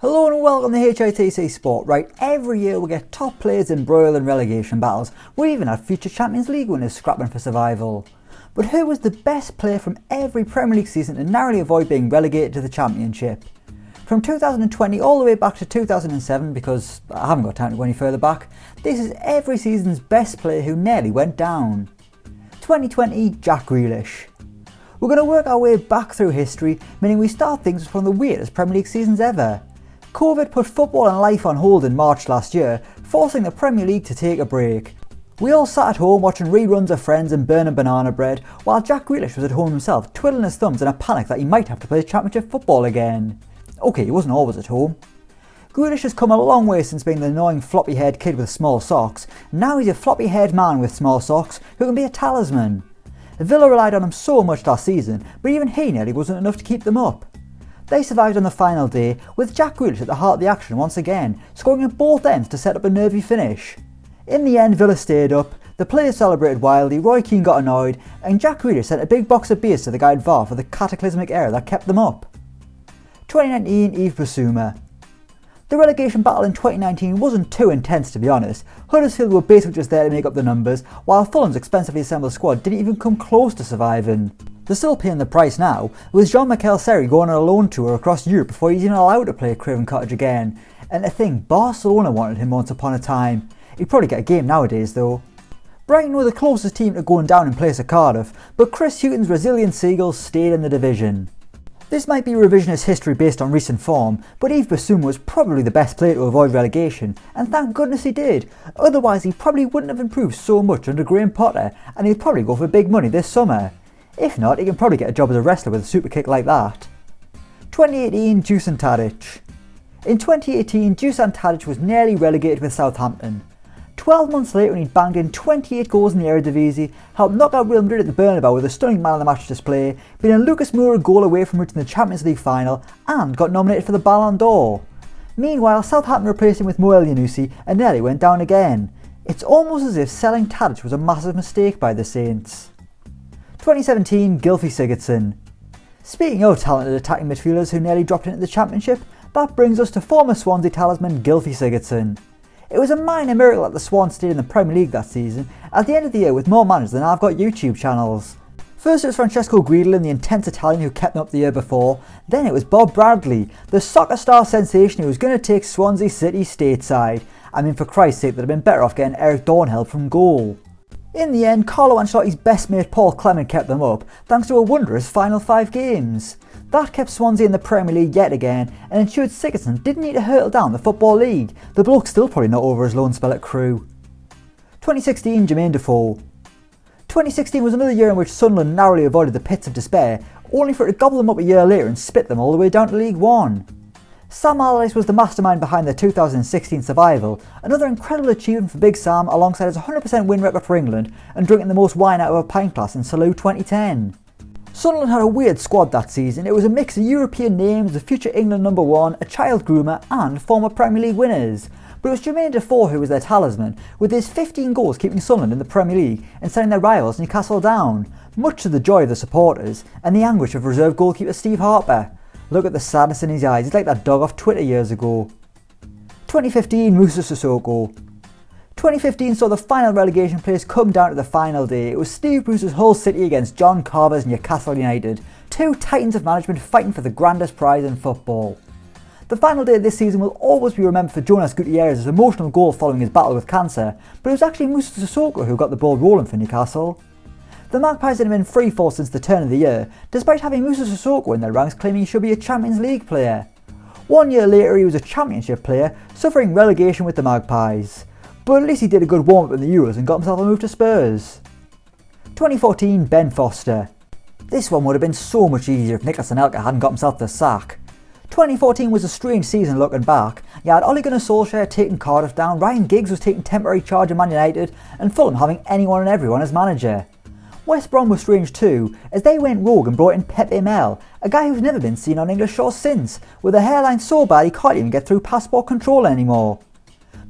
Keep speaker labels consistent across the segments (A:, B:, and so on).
A: Hello and welcome to HITC Sport. Right, every year we get top players embroiled in relegation battles. We even had future Champions League winners scrapping for survival. But who was the best player from every Premier League season to narrowly avoid being relegated to the Championship? From 2020 all the way back to 2007, because I haven't got time to go any further back, this is every season's best player who nearly went down. 2020, Jack Grealish. We're going to work our way back through history, meaning we start things with one of the weirdest Premier League seasons ever. Covid put football and life on hold in March last year, forcing the Premier League to take a break. We all sat at home watching reruns of Friends and burning banana bread, while Jack Grealish was at home himself, twiddling his thumbs in a panic that he might have to play Championship football again. Okay, he wasn't always at home. Grealish has come a long way since being the annoying floppy-haired kid with small socks. Now he's a floppy-haired man with small socks who can be a talisman. Villa relied on him so much last season, but even he nearly wasn't enough to keep them up. They survived on the final day, with Jack Grealish at the heart of the action once again, scoring at both ends to set up a nervy finish. In the end, Villa stayed up, the players celebrated wildly, Roy Keane got annoyed, and Jack Grealish sent a big box of beers to the guy at VAR for the cataclysmic error that kept them up. 2019, Yves Bissouma. The relegation battle in 2019 wasn't too intense, to be honest. Huddersfield were basically just there to make up the numbers, while Fulham's expensively assembled squad didn't even come close to surviving. They're still paying the price now, with Jean-Michel Seri going on a loan tour across Europe before he's even allowed to play at Craven Cottage again. And to think, Barcelona wanted him once upon a time. He'd probably get a game nowadays though. Brighton were the closest team to going down in place of Cardiff, but Chris Hughton's resilient Seagulls stayed in the division. This might be revisionist history based on recent form, but Yves Bissouma was probably the best player to avoid relegation, and thank goodness he did. Otherwise he probably wouldn't have improved so much under Graham Potter, and he'd probably go for big money this summer. If not, he can probably get a job as a wrestler with a super kick like that. 2018, Dusan Tadic. In 2018, Dusan Tadic was nearly relegated with Southampton. 12 months later, when he'd banged in 28 goals in the Eredivisie, helped knock out Real Madrid at the Bernabeu with a stunning man of the match display, been a Lucas Moura goal away from reaching the Champions League final, and got nominated for the Ballon d'Or. Meanwhile, Southampton replaced him with Mo Elyounoussi and nearly went down again. It's almost as if selling Tadic was a massive mistake by the Saints. 2017, Gylfi Sigurdsson. Speaking of talented attacking midfielders who nearly dropped into the Championship, that brings us to former Swansea talisman Gylfi Sigurdsson. It was a minor miracle that the Swans stayed in the Premier League that season, at the end of the year with more managers than I've got YouTube channels. First it was Francesco Guidolin, the intense Italian who kept them up the year before, then it was Bob Bradley, the soccer star sensation who was going to take Swansea City stateside. I mean, for Christ's sake, they'd have been better off getting Eric Dornhill from goal. In the end, Carlo Ancelotti's best mate Paul Clement kept them up, thanks to a wondrous final 5 games. That kept Swansea in the Premier League yet again, and ensured Sigurdsson didn't need to hurtle down the Football League. The bloke's still probably not over his loan spell at Crewe. 2016, Jermaine Defoe. 2016 was another year in which Sunderland narrowly avoided the pits of despair, only for it to gobble them up a year later and spit them all the way down to League One. Sam Allardyce was the mastermind behind their 2016 survival, another incredible achievement for Big Sam alongside his 100% win record for England and drinking the most wine out of a pint glass in Salou 2010. Sunderland had a weird squad that season. It was a mix of European names, the future England #1, a child groomer and former Premier League winners. But it was Jermaine Defoe who was their talisman, with his 15 goals keeping Sunderland in the Premier League and sending their rivals Newcastle down, much to the joy of the supporters and the anguish of reserve goalkeeper Steve Harper. Look at the sadness in his eyes, he's like that dog off Twitter years ago. 2015, Moussa Sissoko. 2015 saw the final relegation place come down to the final day. It was Steve Bruce's Hull City against John Carver's Newcastle United, two titans of management fighting for the grandest prize in football. The final day of this season will always be remembered for Jonas Gutierrez's emotional goal following his battle with cancer, but it was actually Moussa Sissoko who got the ball rolling for Newcastle. The Magpies had been in free fall since the turn of the year, despite having Moussa Sissoko in their ranks claiming he should be a Champions League player. 1 year later he was a Championship player, suffering relegation with the Magpies. But at least he did a good warm-up in the Euros and got himself a move to Spurs. 2014, Ben Foster. This one would have been so much easier if Nicolas Anelka hadn't got himself the sack. 2014 was a strange season looking back. You had Ole Gunnar Solskjaer taking Cardiff down, Ryan Giggs was taking temporary charge of Man United, and Fulham having anyone and everyone as manager. West Brom was strange too, as they went rogue and brought in Pepe Mel, a guy who's never been seen on English shores since, with a hairline so bad he can't even get through passport control anymore.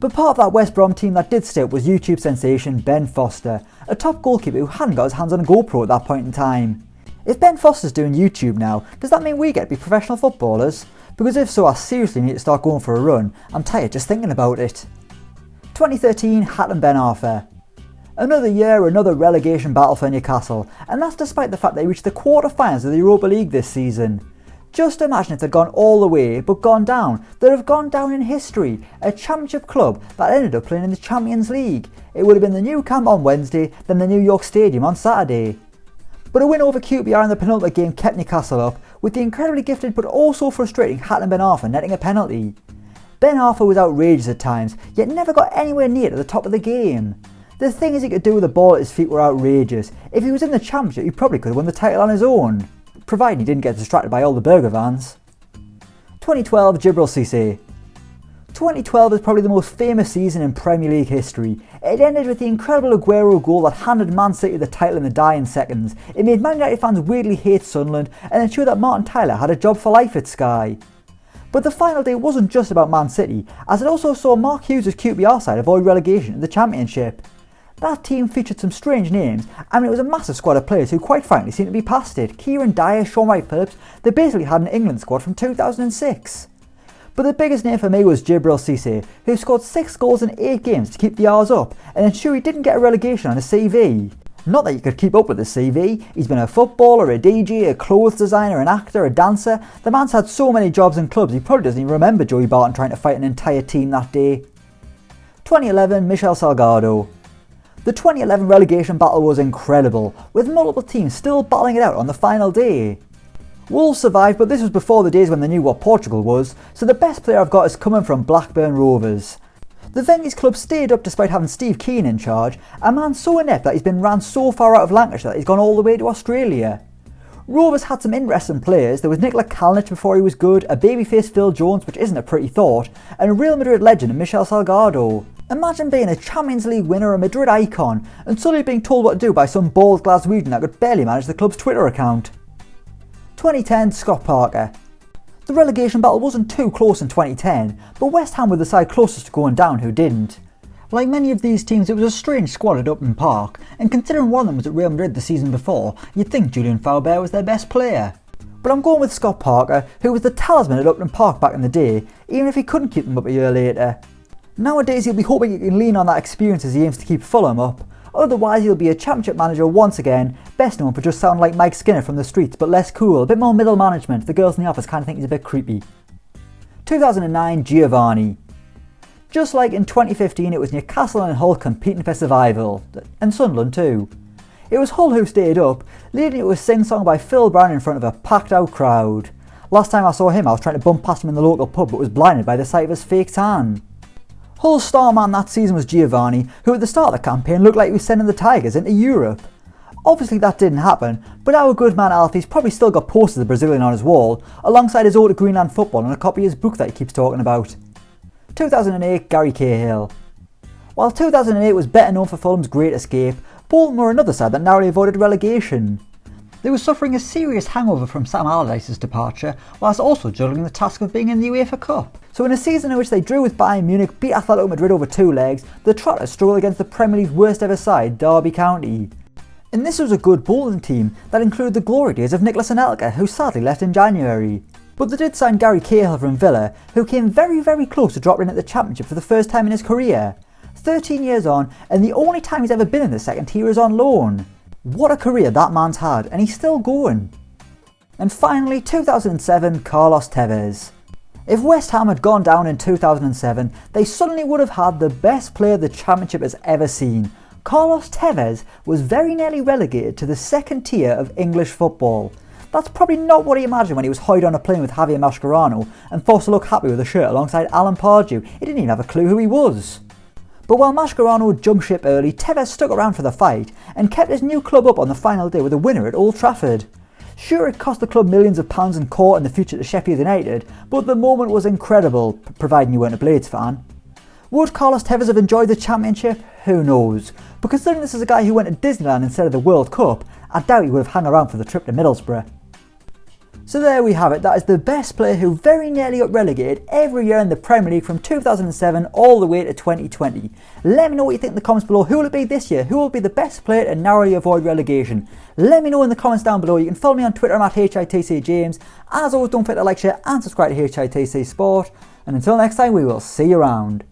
A: But part of that West Brom team that did stay up was YouTube sensation Ben Foster, a top goalkeeper who hadn't got his hands on a GoPro at that point in time. If Ben Foster's doing YouTube now, does that mean we get to be professional footballers? Because if so, I seriously need to start going for a run. I'm tired just thinking about it. 2013 Hatton Ben Arfa. Another year, another relegation battle for Newcastle, and that's despite the fact they reached the quarter-finals of the Europa League this season. Just imagine if they'd gone all the way, but gone down. They'd have gone down in history, a championship club that ended up playing in the Champions League. It would have been the new camp on Wednesday, then the New York Stadium on Saturday. But a win over QPR in the penultimate game kept Newcastle up, with the incredibly gifted but also frustrating Hatton Ben Arfa netting a penalty. Ben Arfa was outrageous at times, yet never got anywhere near to the top of the game. The things he could do with the ball at his feet were outrageous. If he was in the championship, he probably could have won the title on his own, provided he didn't get distracted by all the burger vans. 2012 Gibraltar. 2012 is probably the most famous season in Premier League history. It ended with the incredible Aguero goal that handed Man City the title in the dying seconds. It made Man United fans weirdly hate Sunderland and ensured that Martin Tyler had a job for life at Sky. But the final day wasn't just about Man City, as it also saw Mark Hughes' QPR side avoid relegation in the Championship. That team featured some strange names, and it was a massive squad of players who quite frankly seemed to be past it. Kieran Dyer, Sean Wright-Phillips, they basically had an England squad from 2006. But the biggest name for me was Gibraltar, who scored 6 goals in 8 games to keep the R's up and ensure he didn't get a relegation on his CV. Not that you could keep up with his CV, he's been a footballer, a DJ, a clothes designer, an actor, a dancer. The man's had so many jobs and clubs he probably doesn't even remember Joey Barton trying to fight an entire team that day. 2011 Michel Salgado. The 2011 relegation battle was incredible, with multiple teams still battling it out on the final day. Wolves survived, but this was before the days when they knew what Portugal was, so the best player I've got is coming from Blackburn Rovers. The Vengeance club stayed up despite having Steve Keane in charge, a man so inept that he's been ran so far out of Lancashire that he's gone all the way to Australia. Rovers had some interesting players. There was Nikola Kalinic before he was good, a babyface Phil Jones, which isn't a pretty thought, and a Real Madrid legend Michel Salgado. Imagine being a Champions League winner, a Madrid icon, and suddenly being told what to do by some bald Glaswegian that could barely manage the club's Twitter account. 2010 Scott Parker. The relegation battle wasn't too close in 2010, but West Ham were the side closest to going down who didn't. Like many of these teams, it was a strange squad at Upton Park, and considering one of them was at Real Madrid the season before, you'd think Julian Faubert was their best player. But I'm going with Scott Parker, who was the talisman at Upton Park back in the day, even if he couldn't keep them up a year later. Nowadays he'll be hoping he can lean on that experience as he aims to keep Fulham up. Otherwise he'll be a championship manager once again, best known for just sounding like Mike Skinner from the streets but less cool, a bit more middle management. The girls in the office kind of think he's a bit creepy. 2009 Giovanni. Just like in 2015 it was Newcastle and Hull competing for survival, and Sunderland too. It was Hull who stayed up, leading it with sing-song by Phil Brown in front of a packed out crowd. Last time I saw him I was trying to bump past him in the local pub but was blinded by the sight of his fake tan. Hull's star man that season was Giovanni, who at the start of the campaign looked like he was sending the Tigers into Europe. Obviously that didn't happen, but our good man Alfie's probably still got posters of the Brazilian on his wall, alongside his ode to Greenland football and a copy of his book that he keeps talking about. 2008 Gary Cahill. While 2008 was better known for Fulham's great escape, Bolton were another side that narrowly avoided relegation. They were suffering a serious hangover from Sam Allardyce's departure, whilst also juggling the task of being in the UEFA Cup. So in a season in which they drew with Bayern Munich, beat Atletico Madrid over 2 legs, the Trotters struggled against the Premier League's worst ever side, Derby County. And this was a good Bolton team that included the glory days of Nicolas Anelka, who sadly left in January. But they did sign Gary Cahill from Villa, who came very close to dropping in at the Championship for the first time in his career. 13 years on, and the only time he's ever been in the second tier is on loan. What a career that man's had, and he's still going. And finally, 2007 Carlos Tevez. If West Ham had gone down in 2007, they suddenly would have had the best player the Championship has ever seen. Carlos Tevez was very nearly relegated to the second tier of English football. That's probably not what he imagined when he was hired on a plane with Javier Mascherano and forced to look happy with a shirt alongside Alan Pardew. He didn't even have a clue who he was. But while Mascherano jumped ship early, Tevez stuck around for the fight and kept his new club up on the final day with a winner at Old Trafford. Sure, it cost the club millions of pounds in court and the future to Sheffield United, but the moment was incredible, providing you weren't a Blades fan. Would Carlos Tevez have enjoyed the Championship? Who knows? But considering this is a guy who went to Disneyland instead of the World Cup, I doubt he would have hung around for the trip to Middlesbrough. So there we have it, that is the best player who very nearly got relegated every year in the Premier League from 2007 all the way to 2020. Let me know what you think in the comments below. Who will it be this year? Who will be the best player to narrowly avoid relegation? Let me know in the comments down below. You can follow me on Twitter, I'm at HITC James. As always, don't forget to like, share and subscribe to HITC Sport. And until next time, we will see you around.